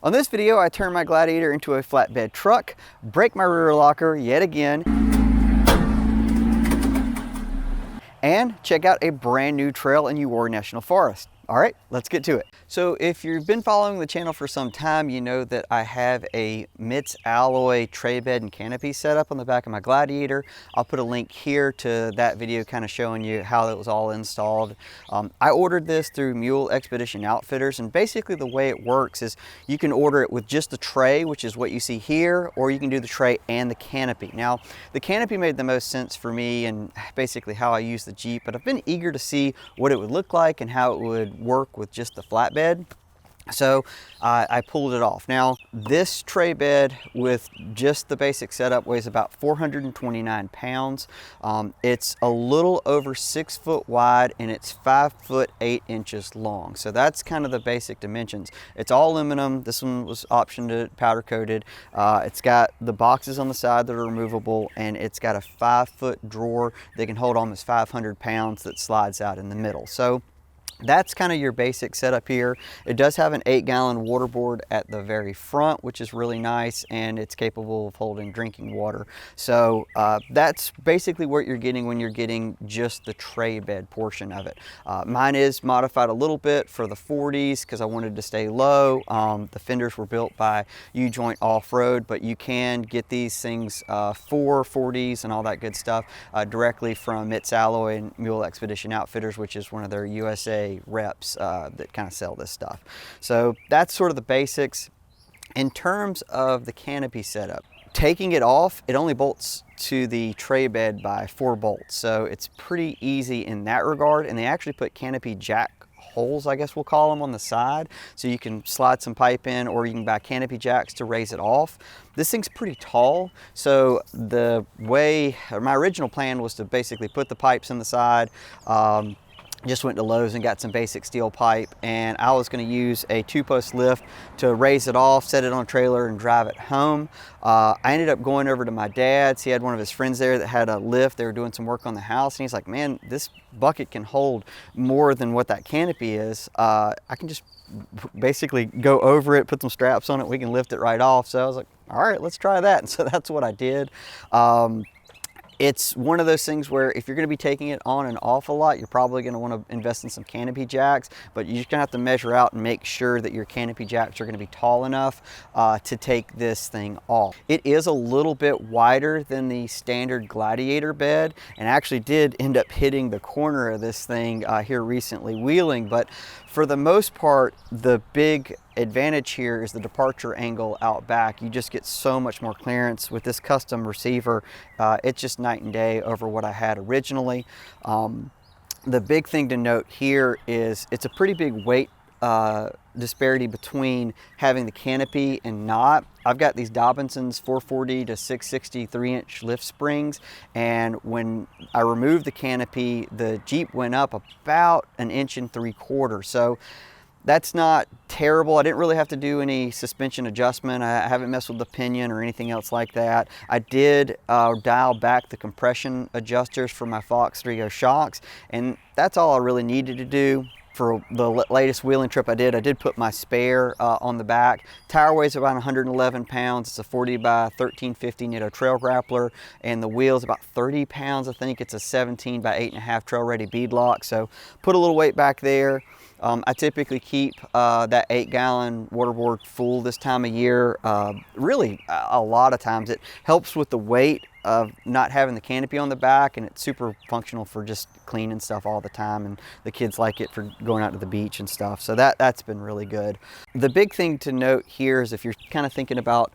On this video, I turn my Gladiator into a flatbed truck, break my rear locker yet again, and check out a brand new trail in Uwharrie National Forest. All right, let's get to it. So if you've been following the channel for some time, you know that I have a MITS alloy tray bed and canopy set up on the back of my Gladiator. I'll put a link here to that video kind of showing you how it was all installed. I ordered this through Mule Expedition Outfitters, and basically the way it works is you can order it with just the tray, which is what you see here, or you can do the tray and the canopy. Now, the canopy made the most sense for me and basically how I use the Jeep, but I've been eager to see what it would look like and how it would work with just the flatbed. So I pulled it off. Now, this tray bed with just the basic setup weighs about 429 pounds. It's a little over 6 foot wide and it's 5 foot 8 inches long. So that's kind of the basic dimensions. It's all aluminum. This one was optioned powder coated. It's got the boxes on the side that are removable, and it's got a 5 foot drawer that can hold almost 500 pounds that slides out in the middle. So that's kind of your basic setup here. It does have an 8-gallon water board at the very front, which is really nice, and it's capable of holding drinking water. So that's basically what you're getting when you're getting just the tray bed portion of it. Mine is modified a little bit for the 40s because I wanted to stay low. The fenders were built by Ujoint Off-Road, but you can get these things for 40s and all that good stuff directly from MITS Alloy and Mule Expedition Outfitters, which is one of their USA reps that kind of sell this stuff. So that's sort of the basics. In terms of the canopy setup, taking it off, it only bolts to the tray bed by 4 bolts. So it's pretty easy in that regard. And they actually put canopy jack holes, I guess we'll call them, on the side. So you can slide some pipe in, or you can buy canopy jacks to raise it off. This thing's pretty tall. So the way, my original plan was to basically put the pipes in the side. Just went to Lowe's and got some basic steel pipe, and I was going to use a 2-post lift to raise it off, set it on a trailer, and drive it home. I ended up going over to my dad's. He had one of his friends there that had a lift. They were doing some work on the house, and he's like, man, this bucket can hold more than what that canopy is. I can just basically go over it, put some straps on it, we can lift it right off. So I was like, all right, let's try that. And so that's what I did. It's one of those things where if you're going to be taking it on and off a lot, you're probably going to want to invest in some canopy jacks, but you're just going to have to measure out and make sure that your canopy jacks are going to be tall enough to take this thing off. It is a little bit wider than the standard Gladiator bed, and actually did end up hitting the corner of this thing here recently wheeling, but for the most part, the big advantage here is the departure angle out back. You just get so much more clearance with this custom receiver. It's just night and day over what I had originally. The big thing to note here is it's a pretty big weight disparity between having the canopy and not. I've got these Dobinson's 440 to 660 3-inch lift springs, and when I removed the canopy, the Jeep went up about 1 3/4 inches. So that's not terrible. I didn't really have to do any suspension adjustment. I haven't messed with the pinion or anything else like that. I did dial back the compression adjusters for my Fox 3.0 shocks, and that's all I really needed to do. For the latest wheeling trip I did put my spare on the back. Tire weighs about 111 pounds. It's a 40 by 1350 Nitto trail grappler, and the wheel's about 30 pounds. I think it's a 17 by 8.5 trail ready beadlock. So put a little weight back there. I typically keep that 8-gallon water board full this time of year. Really, a lot of times it helps with the weight of not having the canopy on the back, and it's super functional for just cleaning stuff all the time, and the kids like it for going out to the beach and stuff. So that's been really good. The big thing to note here is if you're kind of thinking about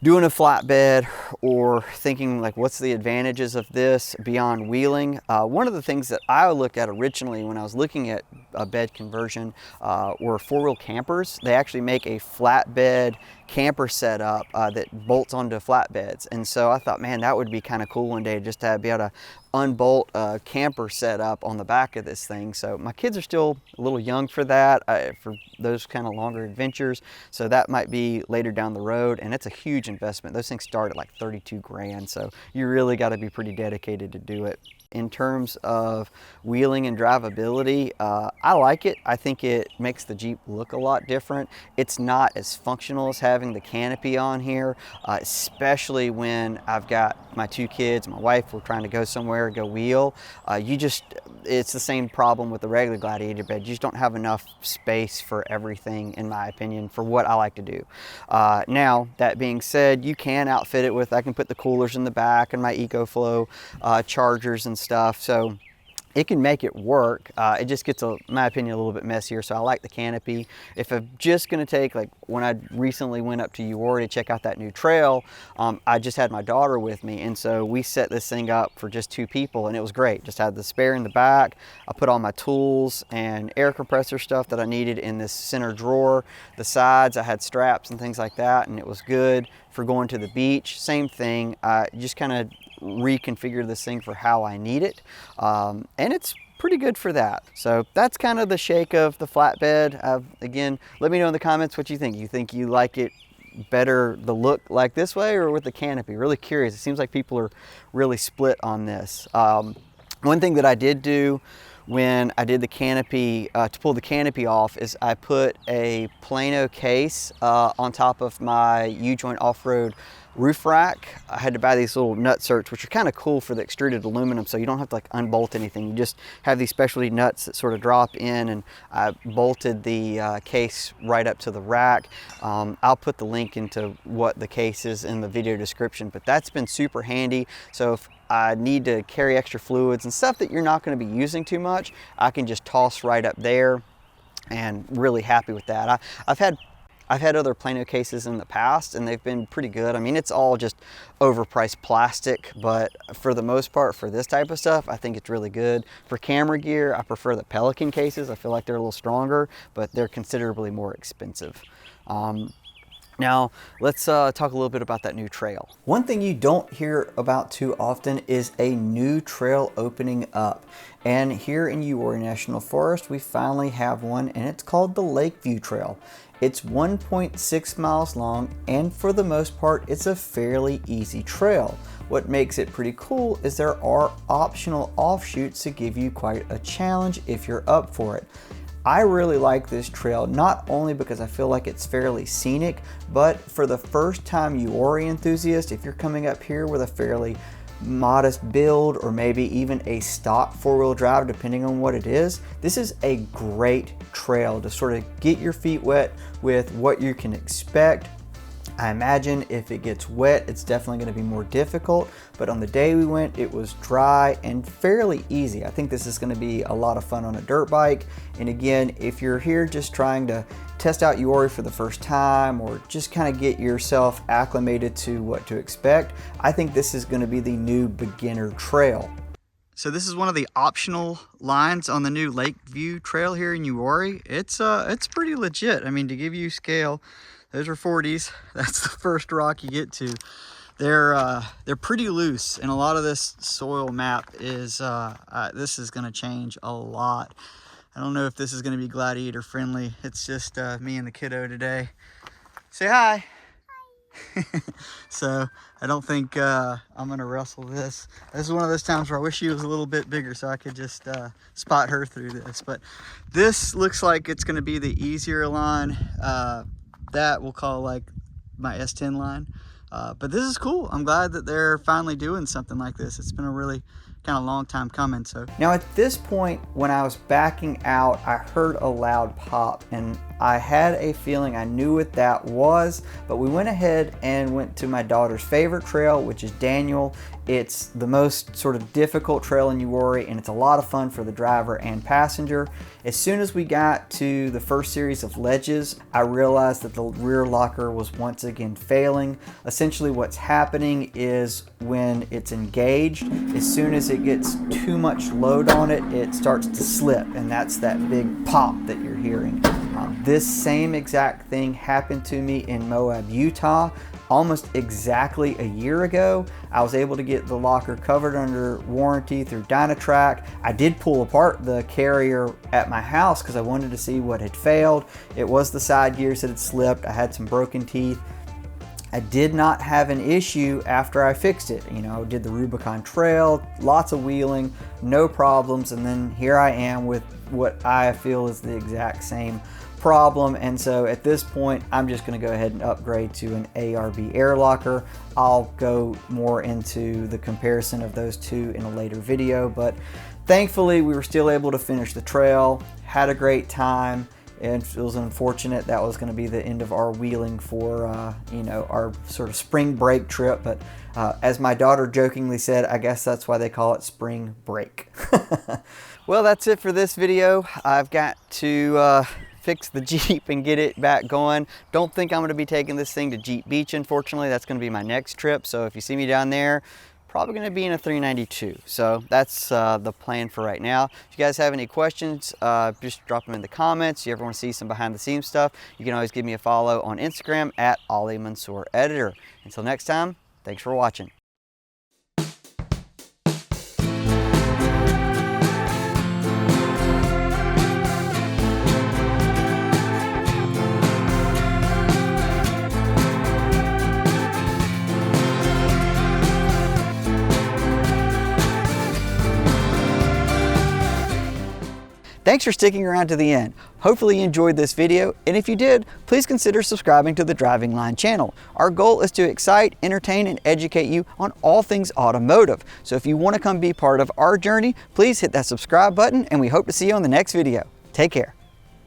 doing a flatbed or thinking like what's the advantages of this beyond wheeling, one of the things that I looked at originally when I was looking at a bed conversion were 4-wheel campers. They actually make a flatbed camper setup that bolts onto flatbeds, and so I thought, man, that would be kind of cool one day just to be able to unbolt a camper setup on the back of this thing. So my kids are still a little young for that, for those kind of longer adventures, so that might be later down the road, and it's a huge investment. Those things start at like 32 grand, so you really got to be pretty dedicated to do it. In terms of wheeling and drivability, I like it. I think it makes the Jeep look a lot different. It's not as functional as having the canopy on here, especially when I've got my 2 kids, my wife, we're trying to go somewhere, go wheel. It's the same problem with the regular Gladiator bed. You just don't have enough space for everything, in my opinion, for what I like to do. Now, that being said, you can outfit it with, I can put the coolers in the back and my EcoFlow chargers and stuff, so it can make it work. It just gets, in my opinion, a little bit messier, so I like the canopy. If I'm just gonna take, like when I recently went up to Uwharrie to check out that new trail, I just had my daughter with me, and so we set this thing up for just 2 people, and it was great. Just had the spare in the back. I put all my tools and air compressor stuff that I needed in this center drawer. The sides, I had straps and things like that, and it was good for going to the beach. Same thing, just kind of reconfigure this thing for how I need it, and it's pretty good for that. So that's kind of the shake of the flatbed. Again, let me know in the comments what you think. You think you like it better, the look like this way, or with the canopy? Really curious. It seems like people are really split on this. One thing that I did do when I did the canopy, to pull the canopy off, is I put a Plano case on top of my Ujoint off-road roof rack. I had to buy these little nut certs, which are kind of cool for the extruded aluminum, so you don't have to like unbolt anything. You just have these specialty nuts that sort of drop in, and I bolted the case right up to the rack. I'll put the link into what the case is in the video description, but that's been super handy. So if I need to carry extra fluids and stuff that you're not going to be using too much, I can just toss right up there, and really happy with that. I've had other Plano cases in the past, and they've been pretty good. I mean, it's all just overpriced plastic, but for the most part, for this type of stuff, I think it's really good. For camera gear, I prefer the Pelican cases. I feel like they're a little stronger, but they're considerably more expensive. Now, let's talk a little bit about that new trail. One thing you don't hear about too often is a new trail opening up. And here in Uwharrie National Forest, we finally have one, and it's called the Lakeview Trail. It's 1.6 miles long, and for the most part, it's a fairly easy trail. What makes it pretty cool is there are optional offshoots to give you quite a challenge if you're up for it. I really like this trail, not only because I feel like it's fairly scenic, but for the first time Uwharrie enthusiast, if you're coming up here with a fairly modest build, or maybe even a stock 4-wheel drive, depending on what it is, this is a great trail to sort of get your feet wet with what you can expect. I imagine if it gets wet, it's definitely going to be more difficult, but on the day we went, it was dry and fairly easy. I think this is going to be a lot of fun on a dirt bike. And again, if you're here just trying to test out Uwharrie for the first time, or just kind of get yourself acclimated to what to expect, I think this is going to be the new beginner trail. So this is one of the optional lines on the new Lakeview Trail here in Uwharrie. It's pretty legit. I mean, to give you scale, those are 40s. That's the first rock you get to. They're pretty loose, and a lot of this soil map is this is going to change a lot. I don't know if this is going to be Gladiator friendly. It's just me and the kiddo today. Say hi. Hi. So I don't think I'm going to wrestle this. This is one of those times where I wish she was a little bit bigger so I could just spot her through this. But this looks like it's going to be the easier line. That we'll call like my S10 line. But this is cool. I'm glad that they're finally doing something like this. It's been a really kind of long time coming. So now at this point, when I was backing out, I heard a loud pop, and I had a feeling I knew what that was, but we went ahead and went to my daughter's favorite trail, which is Daniel. It's the most sort of difficult trail in Uwharrie, and it's a lot of fun for the driver and passenger. As soon as we got to the first series of ledges, I realized that the rear locker was once again failing. Essentially what's happening is when it's engaged, as soon as it gets too much load on it, it starts to slip, and that's that big pop that you're hearing. This same exact thing happened to me in Moab, Utah, almost exactly a year ago. I was able to get the locker covered under warranty through Dynatrack. I did pull apart the carrier at my house because I wanted to see what had failed. It was the side gears that had slipped. I had some broken teeth. I did not have an issue after I fixed it. You know, did the Rubicon Trail, lots of wheeling, no problems, and then here I am with what I feel is the exact same problem. And so at this point, I'm just going to go ahead and upgrade to an ARB air locker. I'll go more into the comparison of those two in a later video, but thankfully we were still able to finish the trail, had a great time. And it was unfortunate that was going to be the end of our wheeling for, you know, our sort of spring break trip. But as my daughter jokingly said, I guess that's why they call it spring break. Well, that's it for this video. I've got to fix the Jeep and get it back going. Don't think I'm going to be taking this thing to Jeep Beach, unfortunately. That's going to be my next trip. So if you see me down there, probably going to be in a 392. So that's the plan for right now. If you guys have any questions, just drop them in the comments. If you ever want to see some behind the scenes stuff, you can always give me a follow on Instagram at Ali Mansour Editor. Until next time, thanks for watching. Thanks for sticking around to the end. Hopefully you enjoyed this video, and if you did, please consider subscribing to the Driving Line channel. Our goal is to excite, entertain, and educate you on all things automotive. So if you want to come be part of our journey, please hit that subscribe button, and we hope to see you on the next video. Take care.